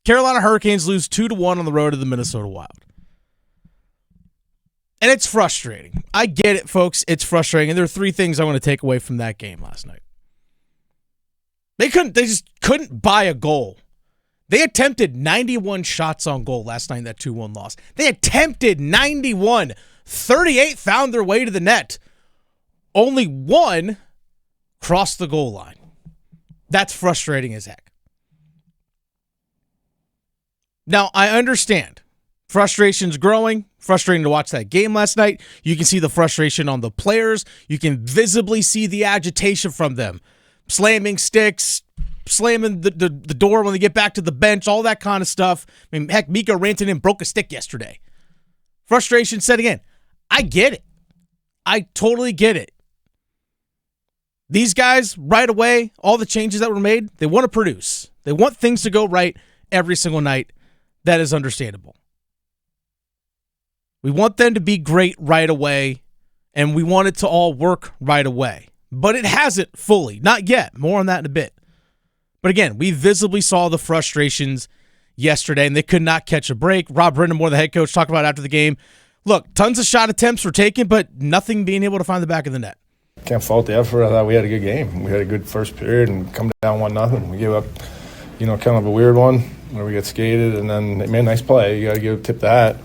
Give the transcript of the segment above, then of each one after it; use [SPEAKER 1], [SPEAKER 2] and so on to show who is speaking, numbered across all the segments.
[SPEAKER 1] Carolina Hurricanes lose 2-1 on the road to the Minnesota Wild. And it's frustrating. I get it, folks. It's frustrating. And there are three things I want to take away from that game last night. They just couldn't buy a goal. They attempted 91 shots on goal last night in that 2-1 loss. They attempted 91. 38 found their way to the net. Only one crossed the goal line. That's frustrating as heck. Now, I understand. Frustration's growing. Frustrating to watch that game last night. You can see the frustration on the players. You can visibly see the agitation from them. Slamming sticks, slamming the door when they get back to the bench, all that kind of stuff. I mean, heck, Mikko Rantanen broke a stick yesterday. Frustration setting in. I get it. I totally get it. These guys, right away, all the changes that were made, they want to produce. They want things to go right every single night. That is understandable. We want them to be great right away, and we want it to all work right away. But it hasn't fully. Not yet. More on that in a bit. But again, we visibly saw the frustrations yesterday, and they could not catch a break. Rob Brind'amour, the head coach, talked about it after the game. Look, tons of shot attempts were taken, but nothing being able to find the back of the net.
[SPEAKER 2] Can't fault the effort. I thought we had a good game. We had a good first period and come down 1-0. We gave up, kind of a weird one where we got skated, and then they made a nice play. You got to tip that.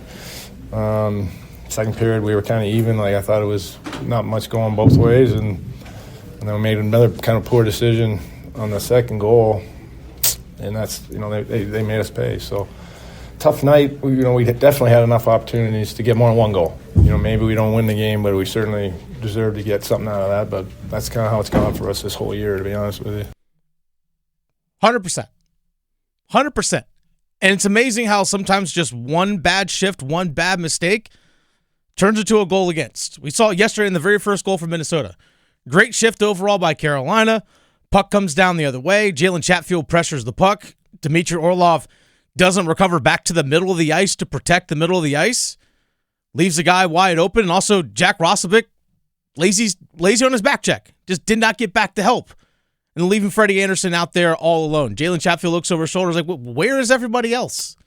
[SPEAKER 2] Second period, we were kind of even. I thought it was not much going both ways, and then we made another kind of poor decision on the second goal, and that's they made us pay. So tough night. We definitely had enough opportunities to get more than one goal. Maybe we don't win the game, but we certainly deserve to get something out of that. But that's kind of how it's gone for us this whole year, to be honest with you.
[SPEAKER 1] 100%. 100%. And it's amazing how sometimes just one bad shift, one bad mistake turns into a goal against. We saw it yesterday in the very first goal for Minnesota. Great shift overall by Carolina. Puck comes down the other way. Jalen Chatfield pressures the puck. Dmitry Orlov doesn't recover back to the middle of the ice to protect the middle of the ice. Leaves the guy wide open. And also Jack Roslovic, lazy on his back check. Just did not get back to help. And leaving Freddie Anderson out there all alone. Jalen Chatfield looks over his shoulders like, where is everybody else?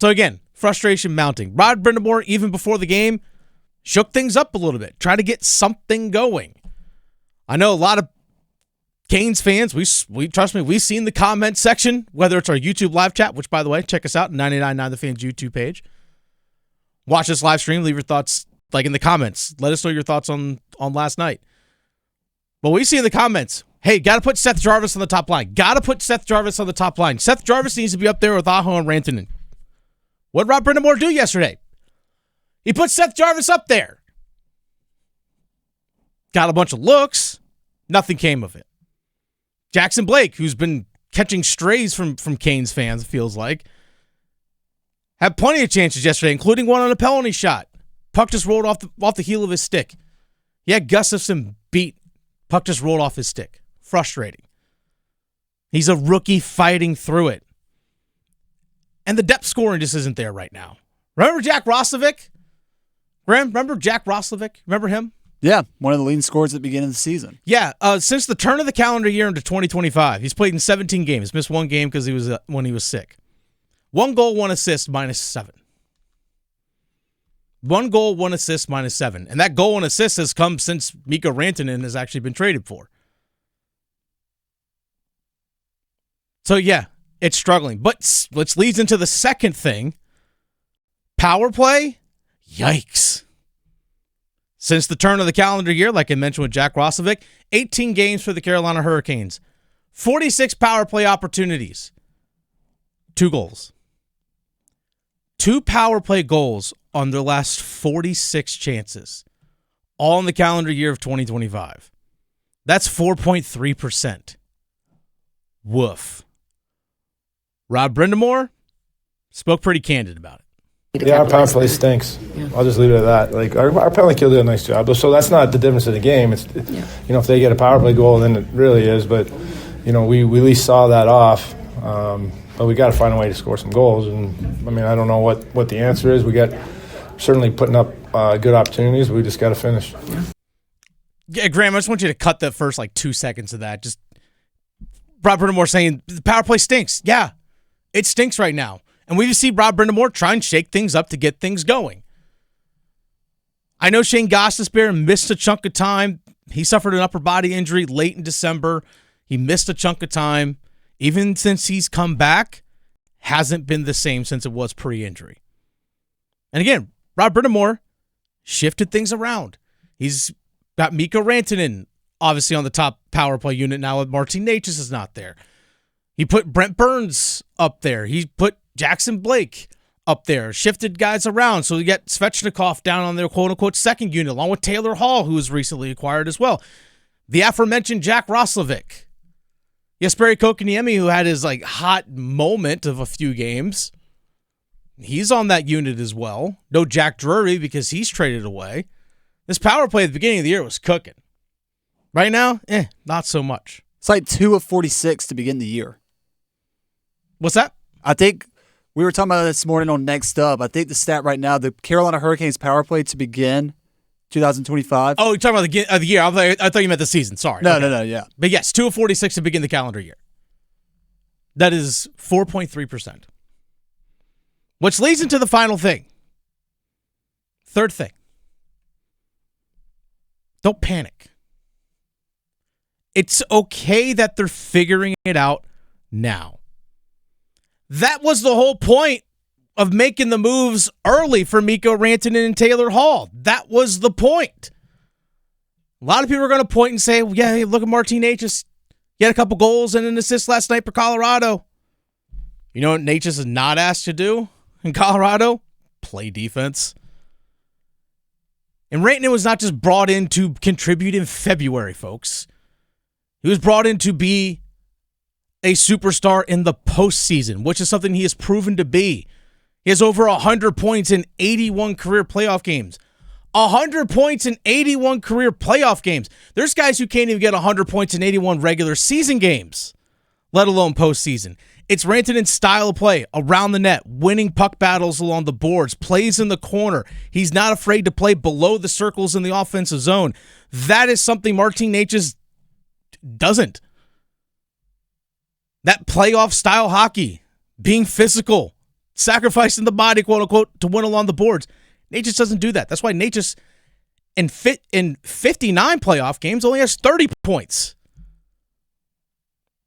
[SPEAKER 1] So again, frustration mounting. Rod Brind'amour, even before the game, shook things up a little bit. Tried to get something going. I know a lot of Canes fans, we trust me, we've seen the comment section, whether it's our YouTube live chat, which, by the way, check us out, 99.9 The Fans YouTube page. Watch this live stream. Leave your thoughts in the comments. Let us know your thoughts on last night. But we see in the comments, hey, got to put Seth Jarvis on the top line. Got to put Seth Jarvis on the top line. Seth Jarvis needs to be up there with Aho and Rantanen. What did Rob Brind'amour do yesterday? He put Seth Jarvis up there. Got a bunch of looks. Nothing came of it. Jackson Blake, who's been catching strays from Canes fans, it feels like, had plenty of chances yesterday, including one on a penalty shot. Puck just rolled off the heel of his stick. He had Gustafsson beat. Puck just rolled off his stick. Frustrating. He's a rookie fighting through it. And the depth scoring just isn't there right now. Remember Jack Roslovic? Graham, remember Jack Roslovic? Remember him?
[SPEAKER 3] Yeah, one of the leading scorers at the beginning of the season.
[SPEAKER 1] Yeah, since the turn of the calendar year into 2025, he's played in 17 games. Missed one game because he was when he was sick. 1 goal, 1 assist, -7. 1 goal, 1 assist, -7. And that goal and assist has come since Mikko Rantanen has actually been traded for. So, yeah, it's struggling. But which leads into the second thing. Power play? Yikes. Since the turn of the calendar year, like I mentioned with Jack Roslovic, 18 games for the Carolina Hurricanes. 46 power play opportunities. 2 goals. 2 power play goals on their last 46 chances. All in the calendar year of 2025. That's 4.3%. Woof. Rob Brind'amour spoke pretty candid about it.
[SPEAKER 2] Yeah, our power play stinks. Yeah. I'll just leave it at that. Our penalty kill did a nice job. So that's not the difference in the game. It's if they get a power play goal, then it really is. But we at least saw that off. But we got to find a way to score some goals. And I don't know what the answer is. We got certainly putting up good opportunities. We just got to finish.
[SPEAKER 1] Yeah, Graham, I just want you to cut the first 2 seconds of that. Just Rob Brind'amour saying the power play stinks. Yeah, it stinks right now. And we see Rob Brind'amour try and shake things up to get things going. I know Shane Gostisbehere missed a chunk of time. He suffered an upper body injury late in December. He missed a chunk of time. Even since he's come back, hasn't been the same since it was pre-injury. And again, Rob Brind'amour shifted things around. He's got Mikko Rantanen obviously on the top power play unit now with Martin Necas is not there. He put Brent Burns up there. He put Jackson Blake up there, shifted guys around. So you get Svechnikov down on their quote-unquote second unit, along with Taylor Hall, who was recently acquired as well. The aforementioned Jack Roslovic. Jesperi Kotkaniemi, who had his hot moment of a few games. He's on that unit as well. No Jack Drury because he's traded away. This power play at the beginning of the year was cooking. Right now, not so much.
[SPEAKER 3] It's like 2 of 46 to begin the year.
[SPEAKER 1] What's that?
[SPEAKER 3] I think we were talking about this morning on Next Up. I think the stat right now, the Carolina Hurricanes power play to begin 2025.
[SPEAKER 1] Oh, you're talking about the year. I thought you meant the season. Sorry.
[SPEAKER 3] No, yeah.
[SPEAKER 1] But yes, 2 of 46 to begin the calendar year. That is 4.3%. Which leads into the final thing. Third thing. Don't panic. It's okay that they're figuring it out now. That was the whole point of making the moves early for Mikko Rantanen and Taylor Hall. That was the point. A lot of people are going to point and say, yeah, hey, look at Martin Necas. He had a couple goals and an assist last night for Colorado. You know what Necas is not asked to do in Colorado? Play defense. And Rantanen was not just brought in to contribute in February, folks. He was brought in to be a superstar in the postseason, which is something he has proven to be. He has over 100 points in 81 career playoff games. 100 points in 81 career playoff games. There's guys who can't even get 100 points in 81 regular season games, let alone postseason. It's Rantanen's style of play, around the net, winning puck battles along the boards, plays in the corner. He's not afraid to play below the circles in the offensive zone. That is something Martin Necas doesn't. That playoff style hockey, being physical, sacrificing the body, quote unquote, to win along the boards. Necas doesn't do that. That's why Necas in 59 playoff games only has 30 points.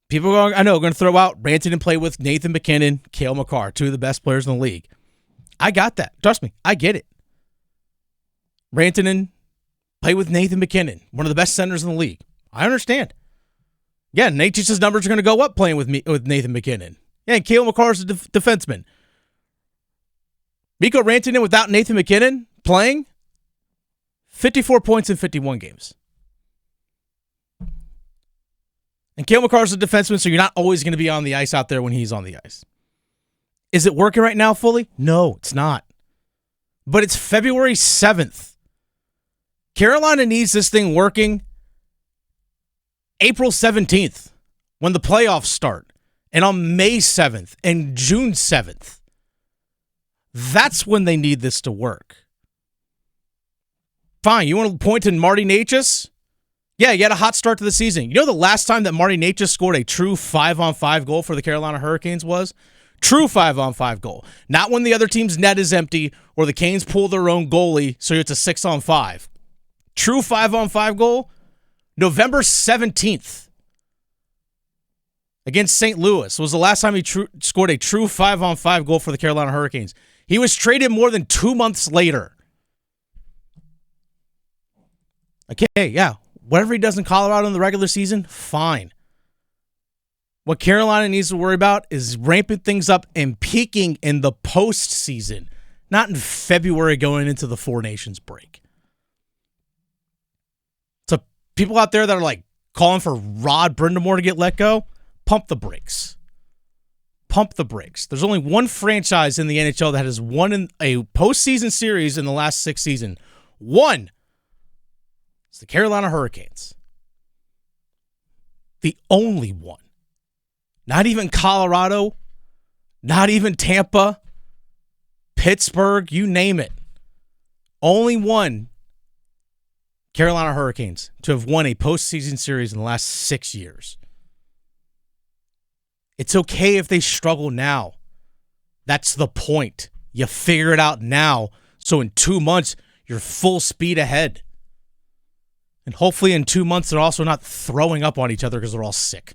[SPEAKER 1] People are going to throw out Rantanen play with Nathan MacKinnon, Cale Makar, two of the best players in the league. I got that. Trust me, I get it. Rantanen play with Nathan MacKinnon, one of the best centers in the league. I understand. Yeah, Necas' numbers are going to go up playing with Nathan MacKinnon. Yeah, and Cale Makar is a defenseman. Mikko Rantanen without Nathan MacKinnon playing 54 points in 51 games. And Cale Makar is a defenseman, so you're not always going to be on the ice out there when he's on the ice. Is it working right now fully? No, it's not. But it's February 7th. Carolina needs this thing working April 17th when the playoffs start, and on May 7th and June 7th. That's when they need this to work. Fine, you want to point to Marty Necas? Yeah, he had a hot start to the season. You know the last time that Marty Necas scored a true 5-on-5 goal for the Carolina Hurricanes was? True 5-on-5 goal. Not when the other team's net is empty or the Canes pull their own goalie, so it's a 6-on-5. True 5-on-5 goal? November 17th against St. Louis was the last time he scored a true 5-on-5 goal for the Carolina Hurricanes. He was traded more than 2 months later. Okay, yeah. Whatever he does in Colorado in the regular season, fine. What Carolina needs to worry about is ramping things up and peaking in the postseason, not in February going into the Four Nations break. So people out there that are calling for Rod Brind'amour to get let go, pump the brakes. Pump the brakes. There's only one franchise in the NHL that has won in a postseason series in the last 6 seasons. One. It's the Carolina Hurricanes. The only one. Not even Colorado. Not even Tampa. Pittsburgh. You name it. Only one. Carolina Hurricanes to have won a postseason series in the last 6 years. It's okay if they struggle now. That's the point. You figure it out now, so in 2 months, you're full speed ahead. And hopefully in 2 months, they're also not throwing up on each other because they're all sick.